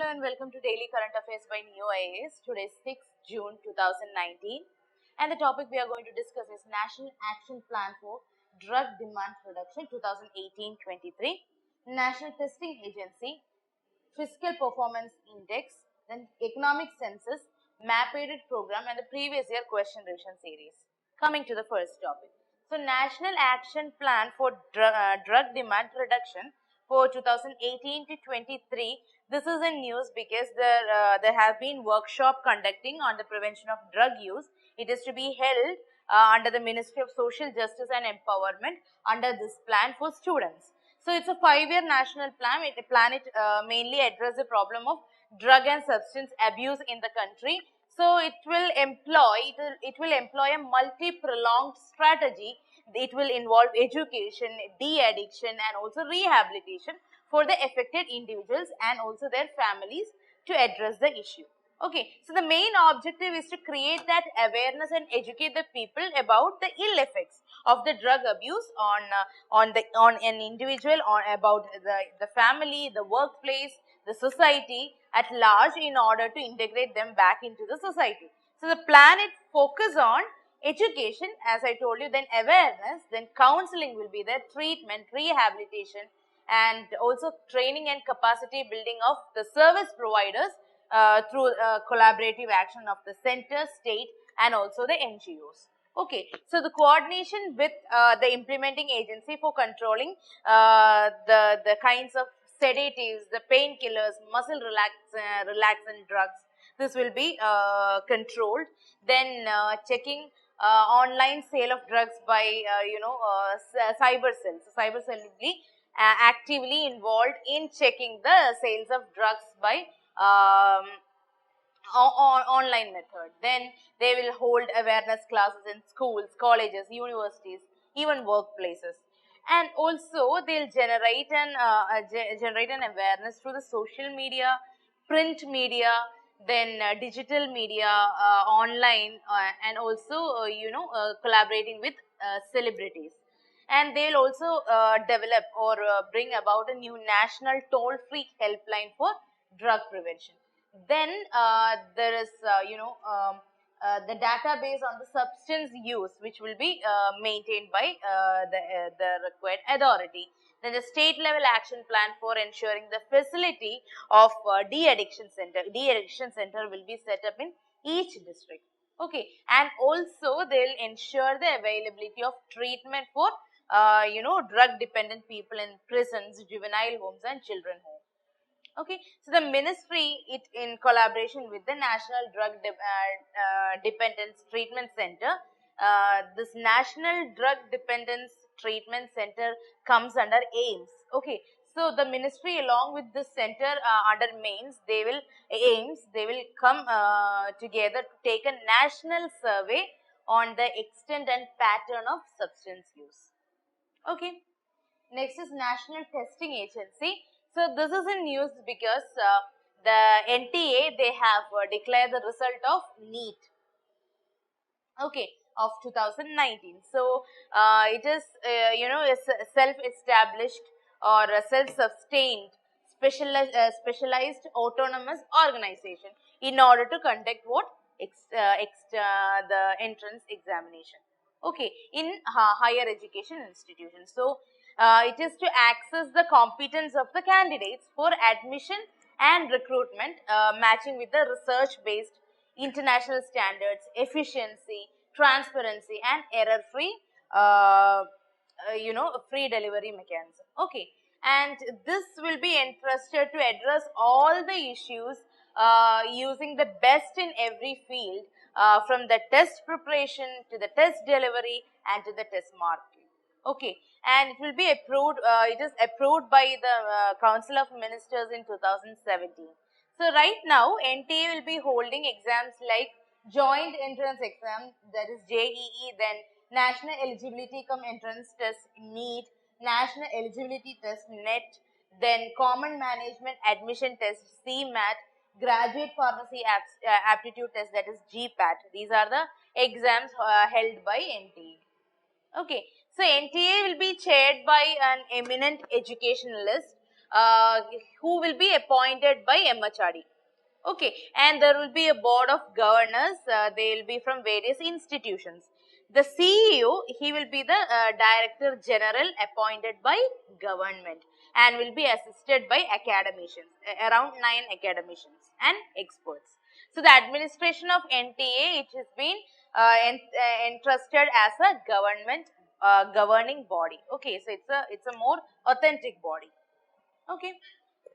and welcome to Daily Current Affairs by New IAS. Today is 6th June 2019 and the topic we are going to discuss is National Action Plan for Drug Demand Reduction 2018-23, National Testing Agency, Fiscal Performance Index, then Economic Census, Map-Aided Program and the previous year question revision series. Coming to the first topic. So, National Action Plan for Drug Demand Reduction for 2018 to 23. This is in news because there have been workshop conducting on the prevention of drug use. It is to be held under the Ministry of Social Justice and Empowerment under this plan for students. So it's a 5-year national plan. It mainly address the problem of drug and substance abuse in the country. So it will employ a multi-pronged strategy. It will involve education, de-addiction and also rehabilitation for the affected individuals and also their families to address the issue. Okay, so the main objective is to create that awareness and educate the people about the ill effects of the drug abuse on an individual, about the family, the workplace, the society at large, in order to integrate them back into the society. So the plan it focus on education, as I told you, then awareness, then counseling will be there, treatment, rehabilitation, and also training and capacity building of the service providers through collaborative action of the center, state and also the NGOs. Okay, so the coordination with the implementing agency for controlling the kinds of sedatives, the painkillers, muscle relaxant drugs, this will be controlled. Then checking online sale of drugs by cyber cells. So cyber cell will be actively involved in checking the sales of drugs by online method. Then they will hold awareness classes in schools, colleges, universities, even workplaces. And also they'll generate an awareness through the social media, print media, then digital media, online, and also collaborating with celebrities. And they'll also develop or bring about a new national toll-free helpline for drug prevention. Then there is the database on the substance use, which will be maintained by the required authority. Then the state level action plan for ensuring the facility of de-addiction center. De-addiction center will be set up in each district. Okay, and also they'll ensure the availability of treatment for drug dependent people in prisons, juvenile homes and children homes. Okay, so the ministry, it in collaboration with the National Drug Dependence Treatment Center, this National Drug Dependence Treatment Center comes under AIMS. Okay, so the ministry along with this center under AIMS, they will come together to take a national survey on the extent and pattern of substance use. Okay, next is National Testing Agency. So this is in news because the NTA, they have declared the result of NEET, okay, of 2019. So it is a self-established or a self-sustained specialized autonomous organization in order to conduct what the entrance examination, okay, in higher education institutions. So it is to access the competence of the candidates for admission and recruitment, matching with the research-based international standards, efficiency, transparency, and error-free, free delivery mechanism. Okay, and this will be entrusted to address all the issues using the best in every field, from the test preparation to the test delivery and to the test marking. Okay, and it will be approved, it is approved by the Council of Ministers in 2017. So right now, NTA will be holding exams like Joint Entrance Exam, that is JEE, then National Eligibility Cum Entrance Test, NEET, National Eligibility Test, NET, then Common Management Admission Test, CMAT, Graduate Pharmacy Aptitude Test, that is GPAT. These are the exams held by NTA. Okay, so NTA will be chaired by an eminent educationalist who will be appointed by MHRD. Okay, and there will be a board of governors. They will be from various institutions. The CEO, he will be the Director General appointed by government and will be assisted by academicians, around 9 academicians and experts. So the administration of NTA, it has been entrusted as a government governing body. Okay, so it's a more authentic body. Okay.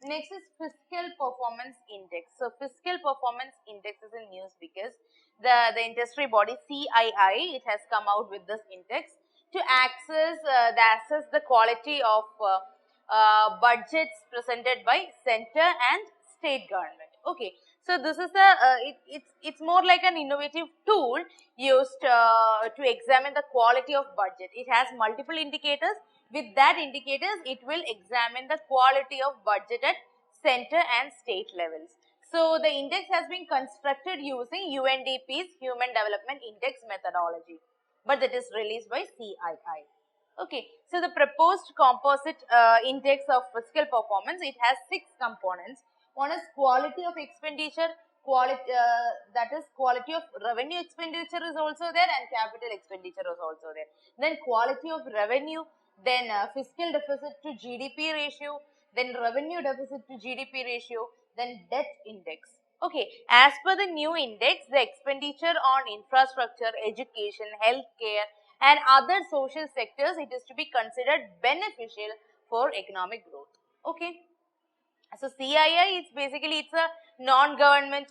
Next is fiscal performance index. So fiscal performance index is in news because the industry body CII, it has come out with this index to assess the quality of budgets presented by center and state government. Okay, so this is it's more like an innovative tool used to examine the quality of budget. It has multiple indicators. With that indicators, it will examine the quality of budget at center and state levels. So the index has been constructed using UNDP's Human Development Index methodology, but that is released by CII. Okay, so the proposed composite index of fiscal performance, it has 6 components. One is quality of expenditure, that is quality of revenue expenditure is also there, and capital expenditure is also there. Then quality of revenue, then fiscal deficit to GDP ratio, then revenue deficit to GDP ratio, then debt index. Okay, as per the new index, the expenditure on infrastructure, education, healthcare and other social sectors, it is to be considered beneficial for economic growth. Okay. So CII, it's basically, it's a non-government,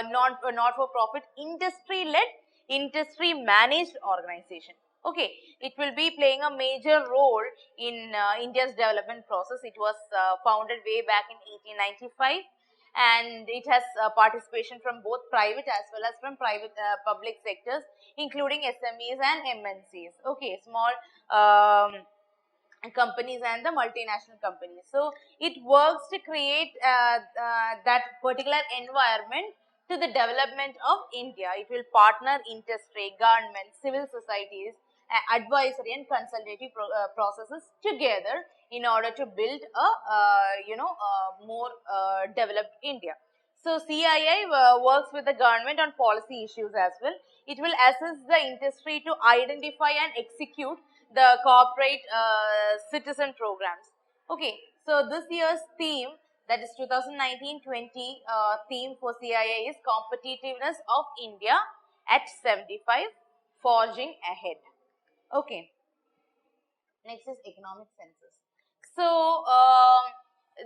not-for-profit, industry-led, industry-managed organization. Okay, it will be playing a major role in India's development process. It was founded way back in 1895, and it has participation from both private as well as from public sectors, including SMEs and MNCs. Okay, small companies and the multinational companies. So it works to create that particular environment to the development of India. It will partner industry, government, civil societies, advisory and consultative processes together in order to build a more developed India. So CII works with the government on policy issues as well. It will assist the industry to identify and execute the corporate citizen programs. Okay, so this year's theme, that is 2019-20 theme for CII is competitiveness of India at 75, forging ahead. Okay, next is economic census. So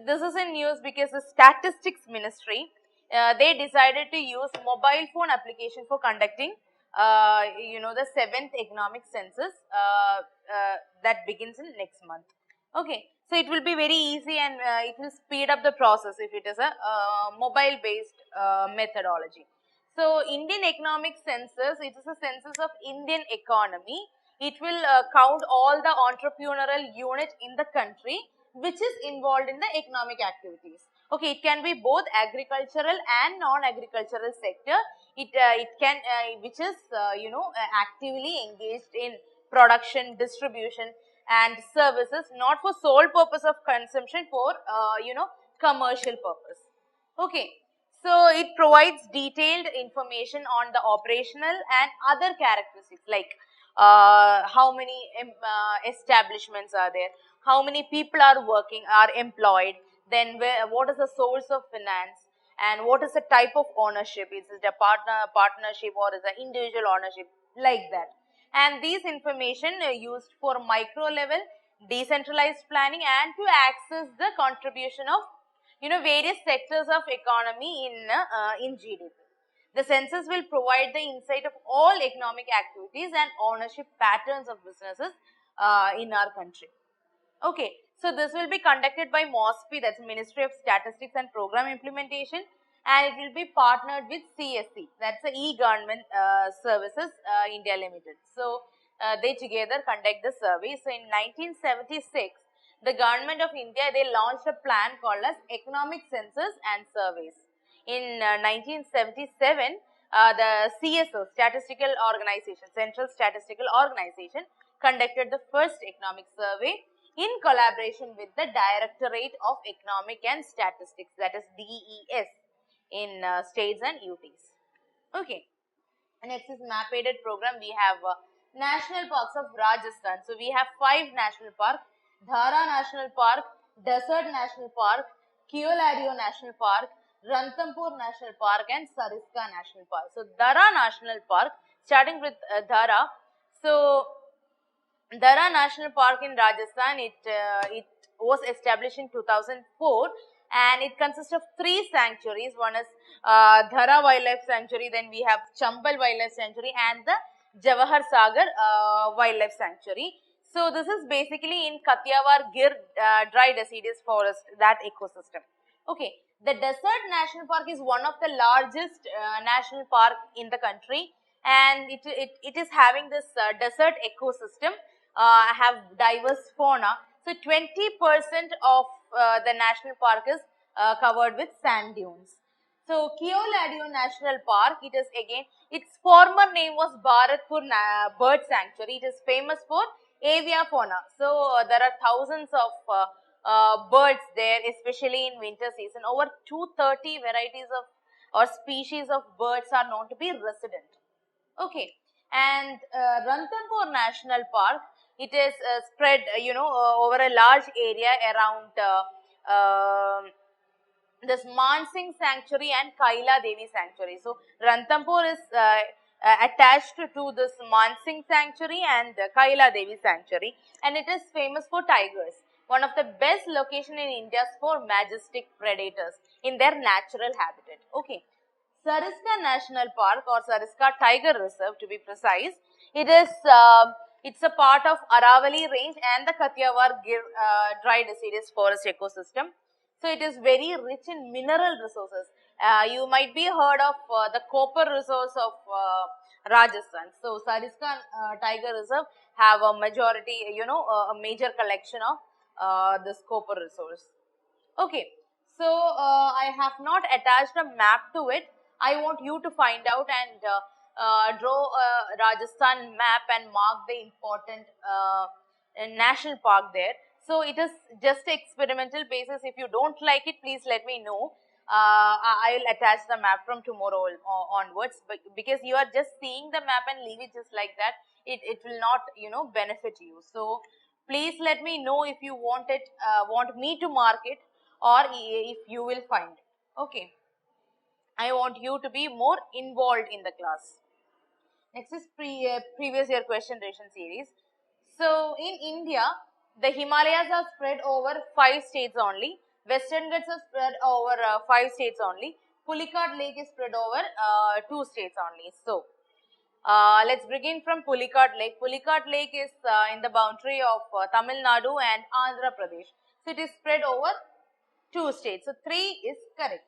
this is in news because the statistics ministry, they decided to use mobile phone application for conducting the 7th economic census that begins in next month. Okay, so it will be very easy and it will speed up the process if it is a mobile based methodology. So Indian economic census, it is a census of Indian economy. It will count all the entrepreneurial unit in the country which is involved in the economic activities. Okay, it can be both agricultural and non-agricultural sector. It can which is actively engaged in production, distribution and services, not for sole purpose of consumption, for commercial purpose. Okay, so it provides detailed information on the operational and other characteristics like how many establishments are there, how many people are employed, then what is the source of finance, and what is the type of ownership, is it a partnership or is it individual ownership, like that. And these information are used for micro level decentralized planning and to access the contribution of various sectors of economy in GDP. The census will provide the insight of all economic activities and ownership patterns of businesses in our country. Okay, so this will be conducted by MOSPI, that's Ministry of Statistics and Program Implementation, and it will be partnered with CSE, that's the E-Government Services India Limited. So they together conduct the survey. So in 1976, the government of India, they launched a plan called as Economic Census and Surveys. In 1977, the CSO, Statistical Organization, Central Statistical Organization, conducted the first economic survey. in collaboration with the Directorate of Economic and Statistics, that is DES, in states and UTs. Okay. Next is map aided program. We have National Parks of Rajasthan. So we have 5 national parks: Dhara National Park, Desert National Park, Keoladio National Park, Ranthambore National Park, and Sariska National Park. So Dhara National Park, starting with Dhara. So Dhara National Park in Rajasthan, it was established in 2004, and it consists of 3 sanctuaries. One is Dhara Wildlife Sanctuary, then we have Chambal Wildlife Sanctuary, and the Jawahar Sagar Wildlife Sanctuary. So this is basically in Kathiawar Gir dry deciduous forest, that ecosystem. Okay, the Desert National Park is one of the largest national park in the country, and it is having this desert ecosystem, have diverse fauna. So 20% of the national park is covered with sand dunes. So Keoladio National Park, it is again, its former name was Bharatpur Bird Sanctuary. It is famous for aviafauna. So there are thousands of birds there, especially in winter season. Over 230 varieties of or species of birds are known to be resident. Okay, and Ranthambore National Park, it is spread, over a large area around this Mansingh Sanctuary and Kaila Devi Sanctuary. So Ranthambore is attached to this Mansingh Sanctuary and Kaila Devi Sanctuary, and it is famous for tigers. One of the best location in India for majestic predators in their natural habitat. Okay. Sariska National Park, or Sariska Tiger Reserve to be precise, it is it's a part of Aravali range and the Kathiawar Gir dry deciduous forest ecosystem. So it is very rich in mineral resources. You might be heard of the copper resource of Rajasthan. So Sariska Tiger Reserve have a majority, a major collection of this copper resource. Okay, so I have not attached a map to it. I want you to find out and draw a Rajasthan map and mark the important national park there. So it is just experimental basis. If you don't like it, please let me know. I will attach the map from tomorrow onwards, but because you are just seeing the map and leave it just like that, it will not benefit you. So please let me know if you want me to mark it, or if you will find it. Okay, I want you to be more involved in the class. Next is previous year question ration series. So in India, the Himalayas are spread over 5 states only. Western Ghats are spread over 5 states only. Pulicat Lake is spread over 2 states only. So let's begin from Pulicat Lake. Pulicat Lake is in the boundary of Tamil Nadu and Andhra Pradesh. So it is spread over 2 states. So 3 is correct.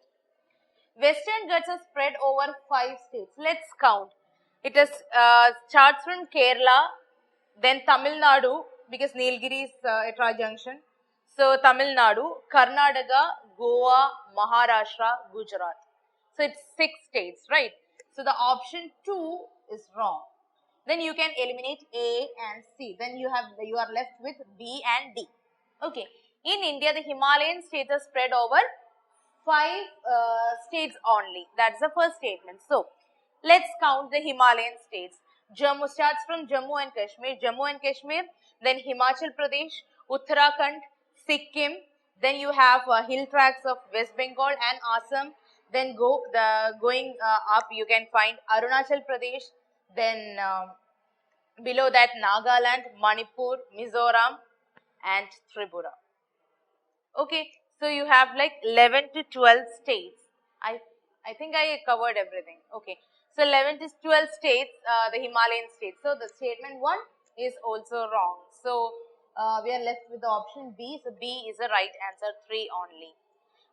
Western Ghats are spread over 5 states. Let's count. It is starts from Kerala, then Tamil Nadu, because Nilgiri is a tri-junction. So Tamil Nadu, Karnataka, Goa, Maharashtra, Gujarat. So it's 6 states, right? So the option 2 is wrong. Then you can eliminate A and C. Then you are left with B and D. Okay. In India, the Himalayan states are spread over 5 states only. That's the first statement. So let's count the Himalayan states. Jammu starts from Jammu and Kashmir, then Himachal Pradesh, Uttarakhand, Sikkim, then you have hill tracts of West Bengal and Assam, then going up you can find Arunachal Pradesh, then below that Nagaland, Manipur, Mizoram and Tripura. Okay, so you have like 11 to 12 states. I think I covered everything. Okay, so 11 to 12 states, the Himalayan states. So the statement 1 is also wrong. So we are left with the option B. So B is the right answer, 3 only.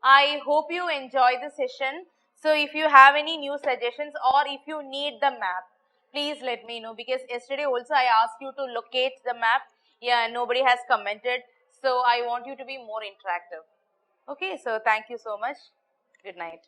I hope you enjoy the session. So if you have any new suggestions or if you need the map, please let me know, because yesterday also I asked you to locate the map. Yeah, nobody has commented. So I want you to be more interactive. Okay, so thank you so much. Good night.